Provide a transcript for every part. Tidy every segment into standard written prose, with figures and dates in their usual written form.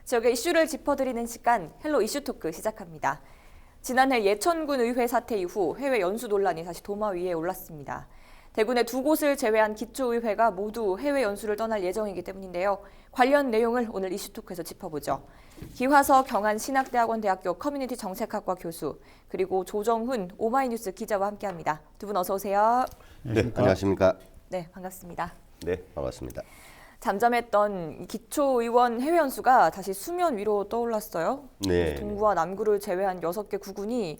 지역의 이슈를 짚어드리는 시간 헬로 이슈 토크 시작합니다. 지난해 예천군 의회 사태 이후 해외 연수 논란이 다시 도마 위에 올랐습니다. 대구 내 두 곳을 제외한 기초의회가 모두 해외 연수를 떠날 예정이기 때문인데요. 관련 내용을 오늘 이슈 토크에서 짚어보죠. 기화서 경안신학대학원대학교 커뮤니티 정책학과 교수 그리고 조정훈 오마이뉴스 기자와 함께합니다. 두 분 어서 오세요. 네, 안녕하십니까? 네, 반갑습니다. 네, 반갑습니다. 잠잠했던 기초의원 해외 연수가 다시 수면 위로 떠올랐어요. 네. 동구와 남구를 제외한 6개 구군이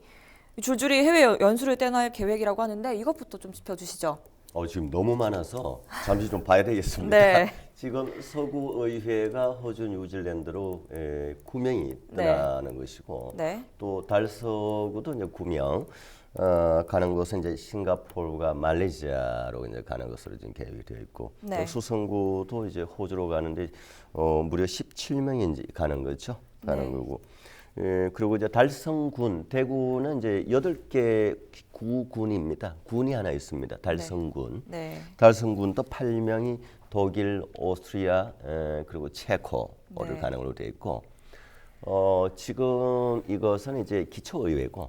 줄줄이 해외 연수를 떠날 계획이라고 하는데 이것부터 좀 짚어주시죠. 지금 너무 많아서 잠시 좀 봐야 되겠습니다. 네. 지금 서구 의회가 호주, 뉴질랜드로 9명이 떠나는 것이고, 네. 또 달서구도 이제 9명 가는 곳은 이제 싱가포르가 말레이시아로 이제 가는 것으로 지금 계획이 되어 있고, 네. 또 수성구도 이제 호주로 가는데 무려 17명이 이제 가는 거죠. 가는 거고. 그리고 이제 달성군, 대구는 이제 8개 구군입니다. 군이 하나 있습니다. 달성군. 네. 달성군도 8명이 독일, 오스트리아, 그리고 체코를 가는 걸로 되어 있고, 지금 이것은 이제 기초의회고,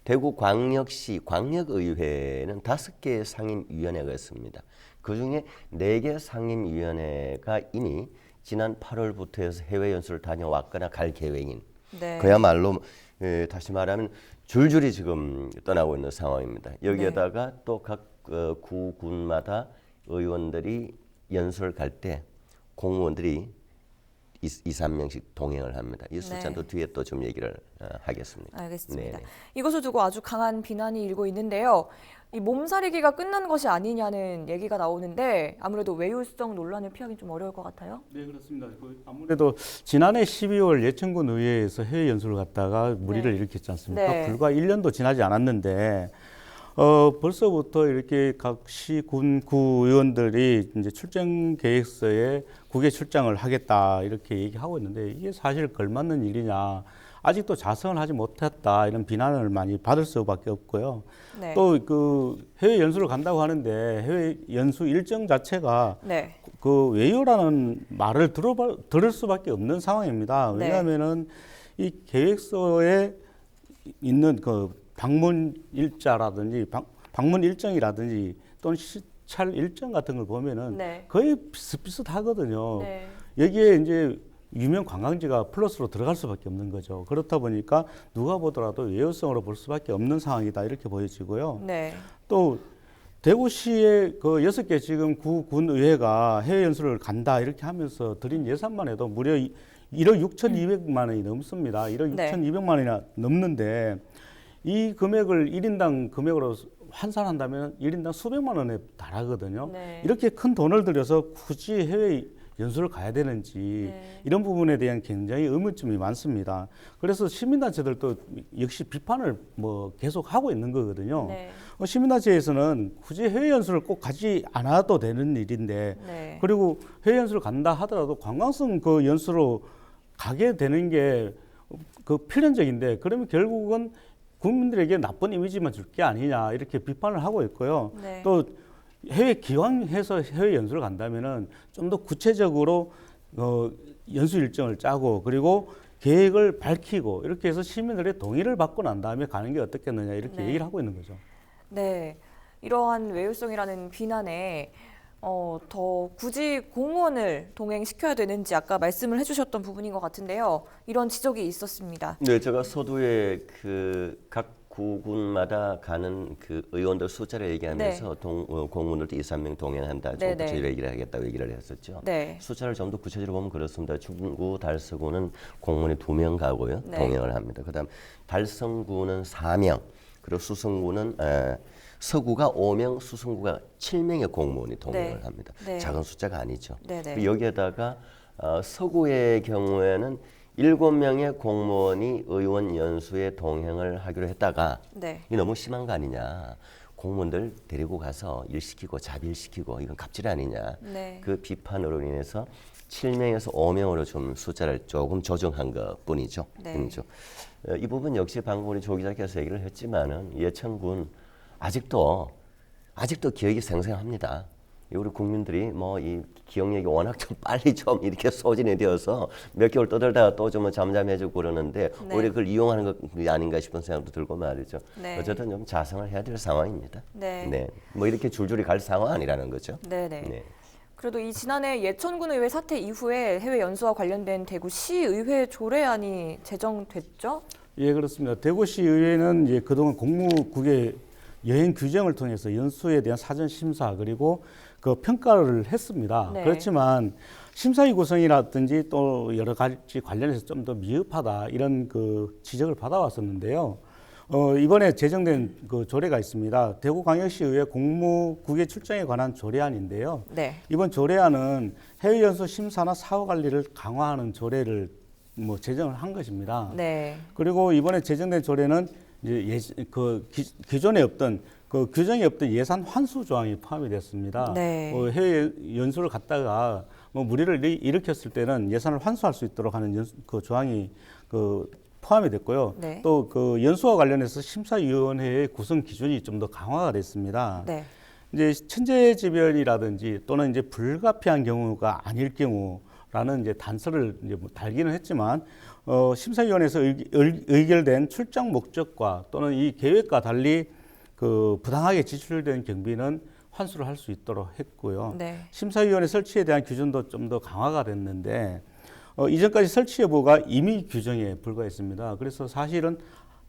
대구 광역시 광역의회는 5개 상임위원회가 있습니다. 그 중에 4개 상임위원회가 이미 지난 8월부터 해서 해외 연수를 다녀왔거나 갈 계획인 네. 그야말로 다시 말하면 줄줄이 지금 떠나고 있는 상황입니다. 여기에다가 또 각 구군마다 의원들이 연수를 갈 때 공무원들이 2~3명씩 동행을 합니다. 이 숫자는 또 뒤에 또 좀 얘기를 하겠습니다. 알겠습니다. 네네. 이것을 두고 아주 강한 비난이 일고 있는데요. 이 몸살이기가 끝난 것이 아니냐는 얘기가 나오는데 아무래도 외유성 논란을 피하기 좀 어려울 것 같아요. 네, 그렇습니다. 아무래도 지난해 12월 예천군 의회에서 해외 연수를 갔다가 물의를 일으켰지 않습니까? 네. 불과 1년도 지나지 않았는데 벌써부터 이렇게 각 시, 군, 구 의원들이 이제 출정 계획서에 국외 출장을 하겠다 이렇게 얘기하고 있는데 이게 사실 걸맞는 일이냐? 아직도 자성을 하지 못했다 이런 비난을 많이 받을 수밖에 없고요. 네. 또 그 해외 연수를 간다고 하는데 해외 연수 일정 자체가 네. 그 외유라는 말을 들을 수밖에 없는 상황입니다. 왜냐하면은 이 계획서에 있는 그 방문 일자라든지 방문 일정이라든지 또는 시찰 일정 같은 걸 보면은 거의 비슷비슷하거든요. 네. 여기에 이제 유명 관광지가 플러스로 들어갈 수밖에 없는 거죠. 그렇다 보니까 누가 보더라도 외유성으로 볼 수밖에 없는 상황이다 이렇게 보여지고요. 네. 또 대구시의 그 6개 지금 구군 의회가 해외 연수를 간다 이렇게 하면서 들인 예산만 해도 무려 1억 6,200만 원이 넘습니다. 1억 6,200만 원이나 넘는데 이 금액을 1인당 금액으로 환산한다면 1인당 수백만 원에 달하거든요. 네. 이렇게 큰 돈을 들여서 굳이 해외 연수를 가야 되는지 이런 부분에 대한 굉장히 의문점이 많습니다. 그래서 시민단체들도 역시 비판을 계속 하고 있는 거거든요. 네. 시민단체에서는 굳이 해외 연수를 꼭 가지 않아도 되는 일인데 그리고 해외 연수를 간다 하더라도 관광성 그 연수로 가게 되는 게 그 필연적인데 그러면 결국은 국민들에게 나쁜 이미지만 줄 게 아니냐 이렇게 비판을 하고 있고요. 또 해외 기왕해서 해외 연수를 간다면은 좀 더 구체적으로 연수 일정을 짜고 그리고 계획을 밝히고 이렇게 해서 시민들의 동의를 받고 난 다음에 가는 게 어떻겠느냐 이렇게 얘기를 하고 있는 거죠. 네, 이러한 외유성이라는 비난에 더 굳이 공무원을 동행시켜야 되는지 아까 말씀을 해주셨던 부분인 것 같은데요. 이런 지적이 있었습니다. 네, 제가 서두에 그 각 구군마다 가는 그 의원들 숫자를 얘기하면서 공무원들도 2~3명 동행한다, 좀 구체적으로 얘기를 하겠다고 얘기를 했었죠. 숫자를 좀 더 구체적으로 보면 그렇습니다. 중구, 달서구는 공무원이 2명 가고요, 동행을 합니다. 그다음 달성구는 4명, 그리고 수성구는 서구가 5명, 수성구가 7명의 공무원이 동행을 합니다. 작은 숫자가 아니죠. 그리고 여기에다가 서구의 경우에는 7명의 공무원이 의원 연수에 동행을 하기로 했다가 이게 너무 심한 거 아니냐. 공무원들 데리고 가서 일시키고 자비일시키고 이건 갑질 아니냐. 그 비판으로 인해서 7명에서 5명으로 좀 숫자를 조금 조정한 것 뿐이죠. 이 부분 역시 방금 우리 조 기자께서 얘기를 했지만은 예천군 아직도 기억이 생생합니다. 우리 국민들이 뭐 이 기억력이 워낙 좀 빨리 좀 이렇게 소진이 되어서 몇 개월 떠들다가 또 좀 잠잠해지고 그러는데 네. 오히려 그걸 이용하는 것 아닌가 싶은 생각도 들고 말이죠. 네. 어쨌든 좀 자성을 해야 될 상황입니다. 네. 뭐 이렇게 줄줄이 갈 상황 아니라는 거죠. 네네. 네. 그래도 이 지난해 예천군 의회 사태 이후에 해외 연수와 관련된 대구시의회 조례안이 제정됐죠? 예, 그렇습니다. 대구시 의회는 이제 그동안 공무국의 여행 규정을 통해서 연수에 대한 사전 심사 그리고 그 평가를 했습니다. 네. 그렇지만 심사위 구성이라든지 또 여러 가지 관련해서 좀 더 미흡하다 이런 그 지적을 받아왔었는데요. 이번에 제정된 그 조례가 있습니다. 대구광역시의회 공무국외 출장에 관한 조례안인데요. 네. 이번 조례안은 해외 연수 심사나 사후 관리를 강화하는 조례를 뭐 제정을 한 것입니다. 네. 그리고 이번에 제정된 조례는 이제 기존에 없던 그 규정이 없던 예산 환수 조항이 포함이 됐습니다. 네. 해외 연수를 갔다가 뭐 무리를 일으켰을 때는 예산을 환수할 수 있도록 하는 그 조항이 그 포함이 됐고요. 네. 또 그 연수와 관련해서 심사위원회의 구성 기준이 좀 더 강화가 됐습니다. 네. 이제 천재지변이라든지 또는 이제 불가피한 경우가 아닐 경우라는 이제 단서를 이제 뭐 달기는 했지만 심사위원회에서 의결된 출장 목적과 또는 이 계획과 달리 그 부당하게 지출된 경비는 환수를 할 수 있도록 했고요. 네. 심사위원회 설치에 대한 규정도 좀 더 강화가 됐는데 이전까지 설치 여부가 임의 규정에 불과했습니다. 그래서 사실은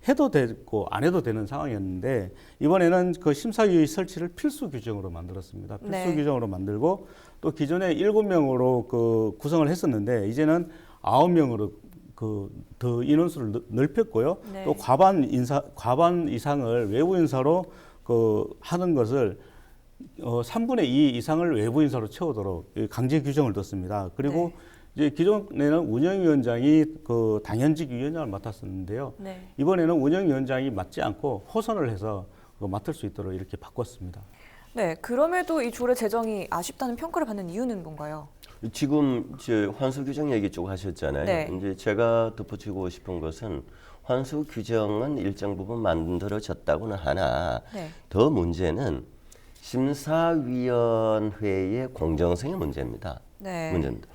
해도 되고 안 해도 되는 상황이었는데 이번에는 그 심사위의 설치를 필수 규정으로 만들었습니다. 필수 네. 규정으로 만들고 또 기존에 7명으로 그 구성을 했었는데 이제는 9명으로 그 더 인원수를 넓혔고요. 네. 또 과반 이상을 외부 인사로 그 하는 것을 3분의 2 이상을 외부 인사로 채우도록 강제 규정을 뒀습니다. 그리고 이제 기존에는 운영위원장이 그 당연직 위원장을 맡았었는데요. 네. 이번에는 운영위원장이 맡지 않고 호선을 해서 맡을 수 있도록 이렇게 바꿨습니다. 네. 그럼에도 이 조례 제정이 아쉽다는 평가를 받는 이유는 뭔가요? 지금 저 환수 규정 얘기 쭉 하셨잖아요. 네. 이제 제가 덧붙이고 싶은 것은 환수 규정은 일정 부분 만들어졌다고는 하나 네. 더 문제는 심사위원회의 공정성의 문제입니다. 네. 문제입니다.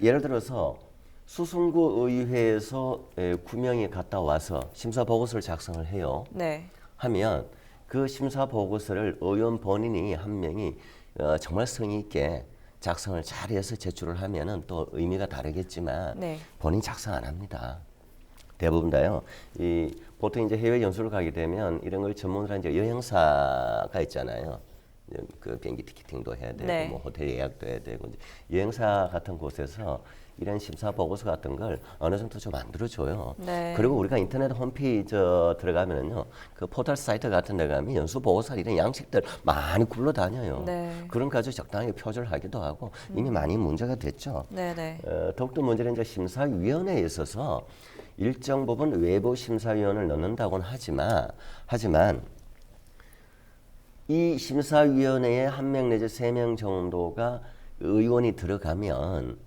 예를 들어서 수성구 의회에서 9명이 갔다 와서 심사 보고서를 작성을 해요. 네. 하면 그 심사 보고서를 의원 본인이 한 명이 정말 성의 있게 작성을 잘해서 제출을 하면은 또 의미가 다르겠지만 네. 본인 작성 안 합니다. 대부분 다요. 보통 이제 해외 연수를 가게 되면 이런 걸 전문으로 한 이제 여행사가 있잖아요. 그 비행기 티켓팅도 해야 되고 네. 뭐 호텔 예약도 해야 되고 이제 여행사 같은 곳에서 이런 심사 보고서 같은 걸 어느 정도 좀 만들어줘요. 네. 그리고 우리가 인터넷 홈페이지 들어가면은요, 그 포털 사이트 같은 데 가면 연수 보고서 이런 양식들 많이 굴러다녀요. 네. 그런 거 가지고 적당하게 표절하기도 하고 이미 많이 문제가 됐죠. 네네. 더욱더 문제는 이제 심사위원회에 있어서 일정 부분 외부 심사위원을 넣는다고는 하지만 이 심사위원회에 1명 내지 3명 정도가 의원이 들어가면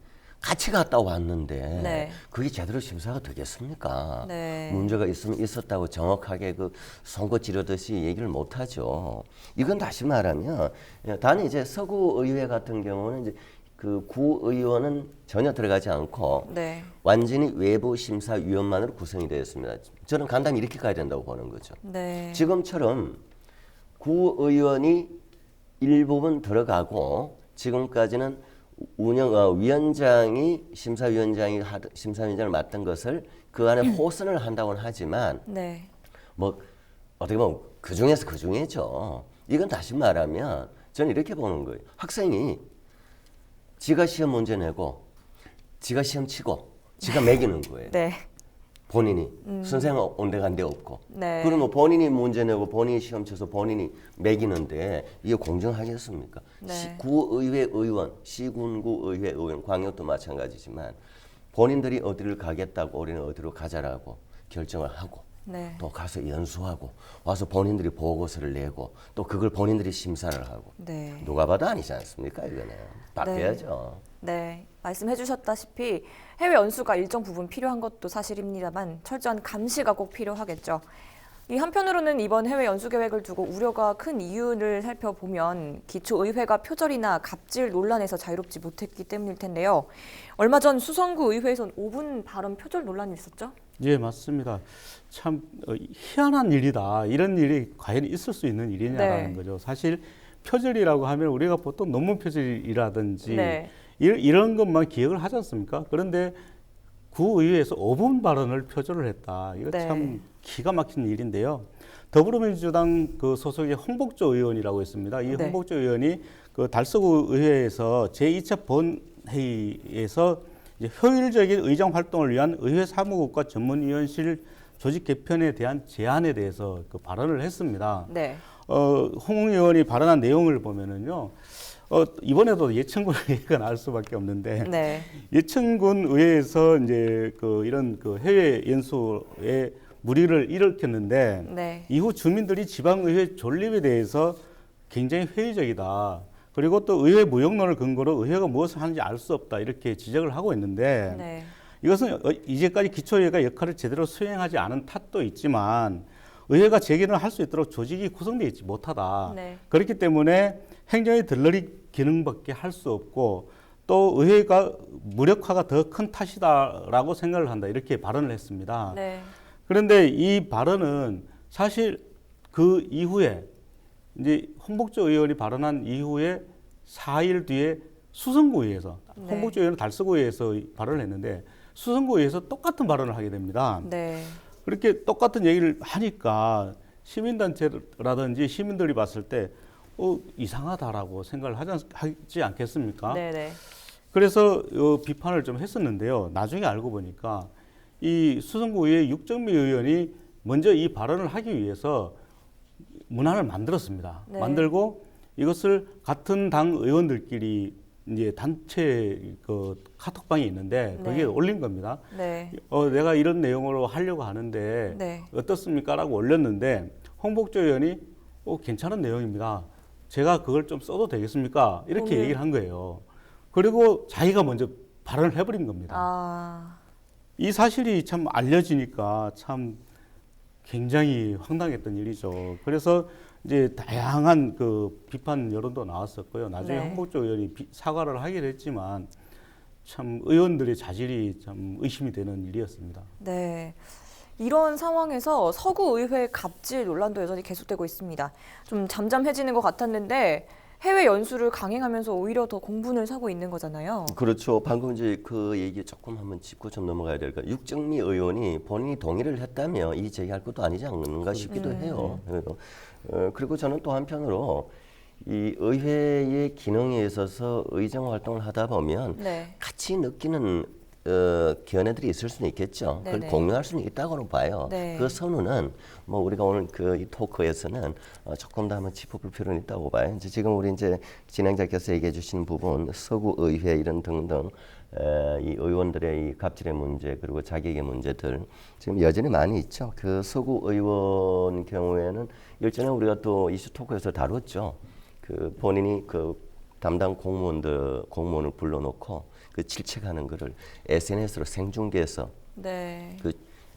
같이 갔다 왔는데 네. 그게 제대로 심사가 되겠습니까? 네. 문제가 있으면 있었다고 정확하게 그 선거 지르듯이 얘기를 못 하죠. 이건 다시 말하면 단 이제 서구 의회 같은 경우는 이제 그 구의원은 전혀 들어가지 않고 네. 완전히 외부 심사위원만으로 구성이 되어 있습니다. 저는 간단히 이렇게 가야 된다고 보는 거죠. 네. 지금처럼 구의원이 일부분 들어가고 지금까지는 위원장이 심사위원장을 맡은 것을 그 안에 호선을 한다고는 하지만 네. 뭐 어떻게 보면 그 중에죠. 이건 다시 말하면 저는 이렇게 보는 거예요. 학생이 지가 시험 문제 내고 지가 시험 치고 지가 매기는 거예요. 네. 본인이 선생님 온데간데 없고 네. 그러면 본인이 문제 내고 본인이 시험 쳐서 본인이 매기는데 이게 공정하겠습니까? 네. 구의회 의원, 시군구 의회 의원, 광역도 마찬가지지만 본인들이 어디를 가겠다고 우리는 어디로 가자라고 결정을 하고 네. 또 가서 연수하고 와서 본인들이 보고서를 내고 또 그걸 본인들이 심사를 하고 네. 누가 봐도 아니지 않습니까? 이거는 바꿔야죠. 네, 말씀해 주셨다시피 해외 연수가 일정 부분 필요한 것도 사실입니다만 철저한 감시가 꼭 필요하겠죠. 이 한편으로는 이번 해외 연수 계획을 두고 우려가 큰 이유를 살펴보면 기초의회가 표절이나 갑질 논란에서 자유롭지 못했기 때문일 텐데요. 얼마 전 수성구 의회에선 5분 발언 표절 논란이 있었죠? 예, 맞습니다. 참 희한한 일이다. 이런 일이 과연 있을 수 있는 일이냐라는 네. 거죠. 사실 표절이라고 하면 우리가 보통 논문 표절이라든지 네. 이런 것만 기억을 하지 않습니까? 그런데 구의회에서 5분 발언을 표절을 했다. 이거 네. 참 기가 막힌 일인데요. 더불어민주당 그 소속의 홍복조 의원이라고 있습니다. 이 네. 홍복조 의원이 그 달서구 의회에서 제2차 본회의에서 이제 효율적인 의정 활동을 위한 의회 사무국과 전문위원실 조직 개편에 대한 제안에 대해서 그 발언을 했습니다. 네. 홍 의원이 발언한 내용을 보면은요. 이번에도 예천군 의회가 나올 수밖에 없는데 네. 예천군 의회에서 이제 그 이런 그 해외 연수에 물의를 일으켰는데 네. 이후 주민들이 지방의회 존립에 대해서 굉장히 회의적이다. 그리고 또 의회 무용론을 근거로 의회가 무엇을 하는지 알 수 없다 이렇게 지적을 하고 있는데 네. 이것은 이제까지 기초의회가 역할을 제대로 수행하지 않은 탓도 있지만 의회가 재기능을 할 수 있도록 조직이 구성되어 있지 못하다. 네. 그렇기 때문에 행정의 들러리 기능밖에 할 수 없고 또 의회가 무력화가 더 큰 탓이다라고 생각을 한다. 이렇게 발언을 했습니다. 네. 그런데 이 발언은 사실 그 이후에 이제 홍복조 의원이 발언한 이후에 4일 뒤에 수성구의회에서 네. 홍복조 의원은 달서구의회에서 발언을 했는데 수성구의회에서 똑같은 발언을 하게 됩니다. 네. 그렇게 똑같은 얘기를 하니까 시민단체라든지 시민들이 봤을 때 이상하다라고 생각을 하지 않겠습니까? 네네. 그래서 비판을 좀 했었는데요. 나중에 알고 보니까 이 수성구의회 육정미 의원이 먼저 이 발언을 하기 위해서 문안을 만들었습니다. 네. 만들고 이것을 같은 당 의원들끼리 이제 단체 그 카톡방이 있는데 거기에 네. 올린 겁니다. 네. 내가 이런 내용으로 하려고 하는데 네. 어떻습니까?라고 올렸는데 홍복조 의원이 괜찮은 내용입니다. 제가 그걸 좀 써도 되겠습니까? 이렇게 얘기를 한 거예요. 그리고 자기가 먼저 발언을 해버린 겁니다. 아. 이 사실이 참 알려지니까 참 굉장히 황당했던 일이죠. 그래서 이제 다양한 그 비판 여론도 나왔었고요. 나중에 네. 홍복조 의원이 사과를 하긴 했지만 참 의원들의 자질이 참 의심이 되는 일이었습니다. 네. 이런 상황에서 서구 의회 갑질 논란도 여전히 계속되고 있습니다. 좀 잠잠해지는 것 같았는데 해외 연수를 강행하면서 오히려 더 공분을 사고 있는 거잖아요. 그렇죠. 방금 이제 그 얘기 조금 한번 짚고 좀 넘어가야 될까. 육정미 의원이 본인이 동의를 했다면 이 제기할 것도 아니지 않는가 싶기도 해요. 그리고 저는 또 한편으로 이 의회의 기능에 있어서 의정 활동을 하다 보면 네. 같이 느끼는 견해들이 있을 수는 있겠죠. 그걸 네네. 공유할 수는 있다고 봐요. 네. 그 선우는 뭐 우리가 오늘 그 이 토크에서는 조금 더 한번 짚어볼 필요는 있다고 봐요. 이제 지금 우리 이제 진행자께서 얘기해 주신 부분, 서구 의회 이런 등등 이 의원들의 이 갑질의 문제 그리고 자격의 문제들 지금 여전히 많이 있죠. 그 서구 의원 경우에는 일전에 우리가 또 이슈 토크에서 다뤘죠. 그 본인이 그 담당 공무원을 불러놓고 그 질책하는 거를 SNS로 생중계해서 네.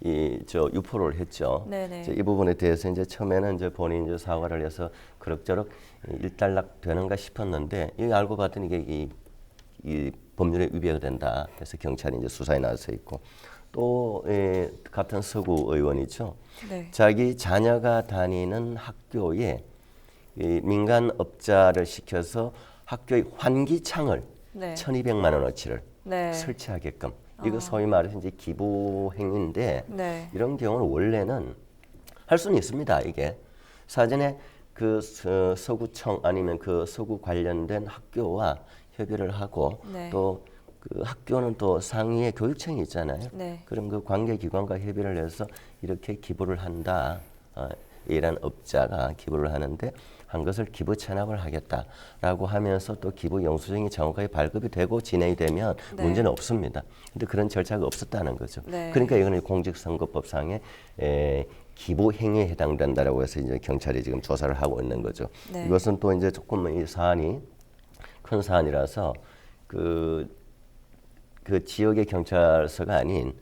유포를 했죠. 네네. 이 부분에 대해서 이제 처음에는 이제 본인이 이제 사과를 해서 그럭저럭 일단락 되는가 싶었는데 이 알고 봤더니 이게 이 법률에 위배가 된다. 그래서 경찰이 이제 수사에 나서 있고 또 같은 서구 의원이죠. 네. 자기 자녀가 다니는 학교에 이 민간업자를 시켜서 학교의 환기창을 네. 1,200만 원어치를 네. 설치하게끔 이거 소위 말해서 이제 기부 행위인데 네. 이런 경우는 원래는 할 수는 있습니다. 이게 사전에 그 서구청 아니면 그 서구 관련된 학교와 협의를 하고 네. 또 그 학교는 또 상위의 교육청이 있잖아요. 네. 그럼 그 관계기관과 협의를 해서 이렇게 기부를 한다. 이란 업자가 기부를 하는데 한 것을 기부 체납을 하겠다라고 하면서 또 기부 영수증이 정확하게 발급이 되고 진행이 되면 네. 문제는 없습니다. 근데 그런 절차가 없었다는 거죠. 네. 그러니까 이거는 공직선거법상의 기부 행위에 해당된다라고 해서 이제 경찰이 지금 조사를 하고 있는 거죠. 네. 이것은 또 이제 조금 이 사안이 큰 사안이라서 그 지역의 경찰서가 아닌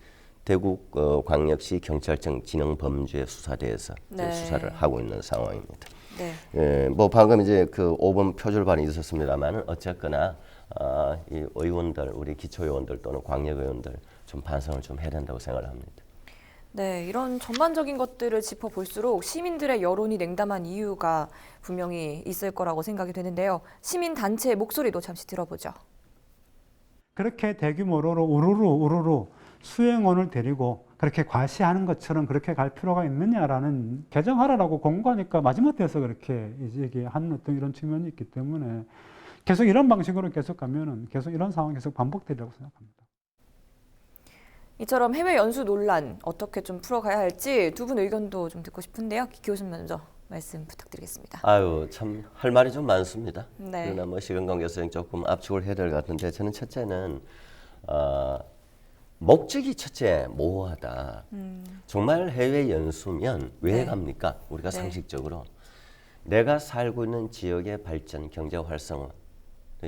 대구 광역시 경찰청 진흥범죄수사대에서 네. 수사를 하고 있는 상황입니다. 네. 예, 뭐 방금 이제 그 5번 표절반이 있었습니다만은 어쨌거나 이 의원들, 우리 기초의원들 또는 광역의원들 좀 반성을 좀 해야 된다고 생각을 합니다. 네, 이런 전반적인 것들을 짚어볼수록 시민들의 여론이 냉담한 이유가 분명히 있을 거라고 생각이 되는데요. 시민단체의 목소리도 잠시 들어보죠. 그렇게 대규모로 우르르 수행원을 데리고 그렇게 과시하는 것처럼 그렇게 갈 필요가 있느냐라는 개정하라라고 공고하니까 마지못해서 그렇게 얘기하는 어떤 이런 측면이 있기 때문에 계속 이런 방식으로 계속 가면은 계속 이런 상황이 계속 반복되리라고 생각합니다. 이처럼 해외 연수 논란 어떻게 좀 풀어가야 할지 두 분 의견도 좀 듣고 싶은데요. 기 교수님 먼저 말씀 부탁드리겠습니다. 아유, 참 할 말이 좀 많습니다. 네. 그러나 뭐 시간 관계상 조금 압축을 해야 될 것 같은데 저는 첫째는 목적이 첫째 모호하다. 정말 해외 연수면 왜 네. 갑니까? 우리가 네. 상식적으로 내가 살고 있는 지역의 발전, 경제 활성화,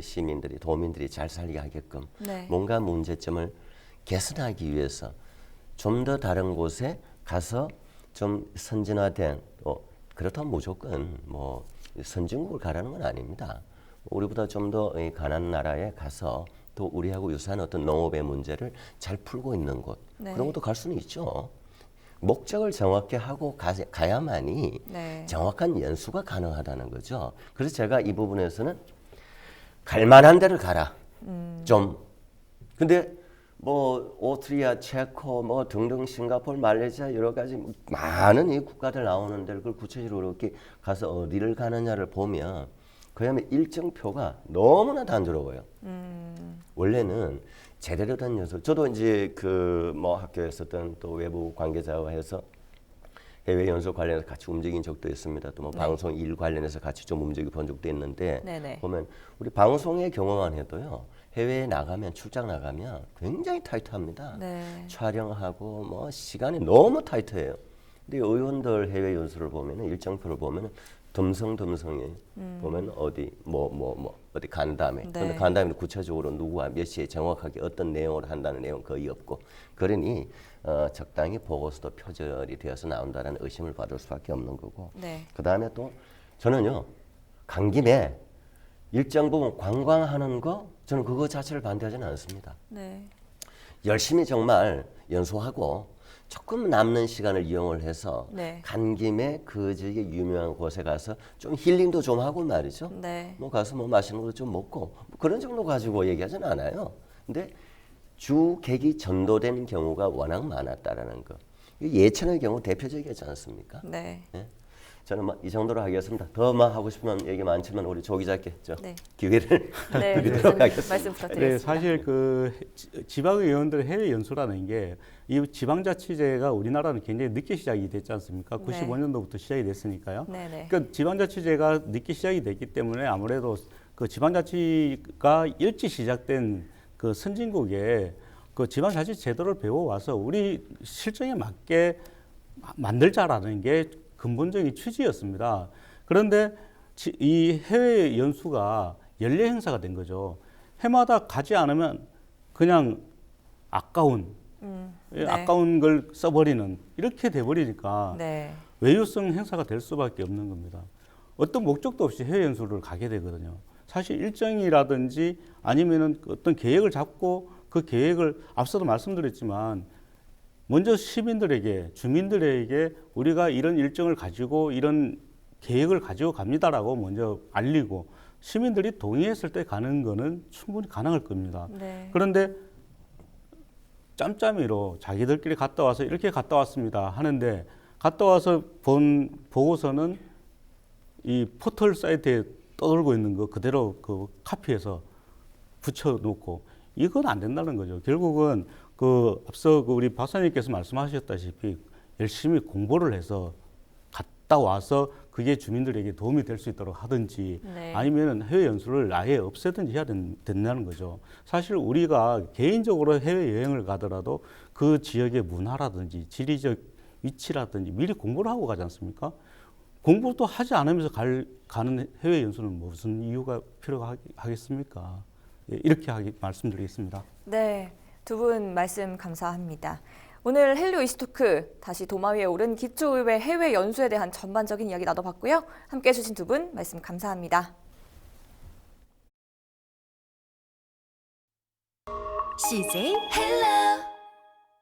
시민들이 도민들이 잘 살게 하게끔 네. 뭔가 문제점을 개선하기 위해서 좀 더 다른 곳에 가서 좀 선진화된 그렇다면 무조건 뭐 선진국을 가라는 건 아닙니다. 우리보다 좀 더 가난한 나라에 가서 또 우리하고 유사한 어떤 농업의 문제를 잘 풀고 있는 곳 네. 그런 것도 갈 수는 있죠. 목적을 정확히 하고 가야만이 네. 정확한 연수가 가능하다는 거죠. 그래서 제가 이 부분에서는 갈 만한 데를 가라. 좀. 근데 뭐 오스트리아, 체코 뭐 등등 싱가포르, 말레이시아 여러 가지 많은 이 국가들 나오는데 그걸 구체적으로 이렇게 가서 어디를 가느냐를 보면 그야말로 일정표가 너무나 단조로워요. 원래는 제대로 된 연수. 저도 이제 그 뭐 학교에서든 또 외부 관계자와 해서 해외 연수 관련해서 같이 움직인 적도 있습니다. 또 뭐 네. 방송 일 관련해서 같이 좀 움직여 본 적도 있는데 네네. 보면 우리 방송의 경험만 해도요. 해외에 나가면 출장 나가면 굉장히 타이트합니다. 네. 촬영하고 뭐 시간이 너무 타이트해요. 근데 의원들 해외 연수를 보면은 일정표를 보면은 듬성듬성해. 보면 어디 어디 간 다음에. 네. 근데 간 다음에 구체적으로 누구와 몇 시에 정확하게 어떤 내용을 한다는 내용 거의 없고. 그러니 적당히 보고서도 표절이 되어서 나온다는 의심을 받을 수밖에 없는 거고. 네. 그 다음에 또 저는요 간 김에 일정 부분 관광하는 거 저는 그거 자체를 반대하지는 않습니다. 네. 열심히 정말 연수하고 조금 남는 시간을 이용을 해서 네. 간 김에 그 지역의 유명한 곳에 가서 좀 힐링도 좀 하고 말이죠. 네. 뭐 가서 뭐 맛있는 것도 좀 먹고 뭐 그런 정도 가지고 얘기하지는 않아요. 근데 주객이 전도되는 경우가 워낙 많았다라는 거. 예천의 경우 대표적이지 않습니까? 네. 예? 저는 뭐 이 정도로 하겠습니다. 더 뭐 하고 싶은 얘기 많지만 우리 조 기자께 네. 기회를 네. 드리도록 하겠습니다. 말씀 부탁드리겠습니다. 네, 사실 그 지방의원들 해외 연수라는 게 이 지방자치제가 우리나라는 굉장히 늦게 시작이 됐지 않습니까? 네. 95년도부터 시작이 됐으니까요. 네네. 그러니까 지방자치제가 늦게 시작이 됐기 때문에 아무래도 그 지방자치가 일찍 시작된 그 선진국에 그 지방자치 제도를 배워와서 우리 실정에 맞게 만들자라는 게 근본적인 취지였습니다. 그런데 이 해외 연수가 연례 행사가 된 거죠. 해마다 가지 않으면 그냥 아까운 네. 아까운 걸 써버리는 이렇게 돼버리니까 네. 외유성 행사가 될 수밖에 없는 겁니다. 어떤 목적도 없이 해외 연수를 가게 되거든요. 사실 일정이라든지 아니면은 어떤 계획을 잡고 그 계획을 앞서도 말씀드렸지만 먼저 시민들에게 주민들에게 우리가 이런 일정을 가지고 이런 계획을 가지고 갑니다라고 먼저 알리고 시민들이 동의했을 때 가는 거는 충분히 가능할 겁니다. 네. 그런데 짬짬이로 자기들끼리 갔다 와서 이렇게 갔다 왔습니다 하는데 갔다 와서 본 보고서는 이 포털 사이트에 떠돌고 있는 거 그대로 그 카피해서 붙여놓고 이건 안 된다는 거죠. 결국은 그 앞서 그 우리 박사님께서 말씀하셨다시피 열심히 공부를 해서 갔다 와서 그게 주민들에게 도움이 될 수 있도록 하든지 네. 아니면 해외 연수를 아예 없애든지 해야 된다는 거죠. 사실 우리가 개인적으로 해외 여행을 가더라도 그 지역의 문화라든지 지리적 위치라든지 미리 공부를 하고 가지 않습니까? 공부도 하지 않으면서 가는 해외 연수는 무슨 이유가 필요하겠습니까? 예, 이렇게 말씀드리겠습니다. 네. 두 분 말씀 감사합니다. 오늘 헬로 이슈토크 다시 도마 위에 오른 기초의회 해외 연수에 대한 전반적인 이야기 나눠봤고요. 함께해 주신 두 분 말씀 감사합니다. CJ 헬로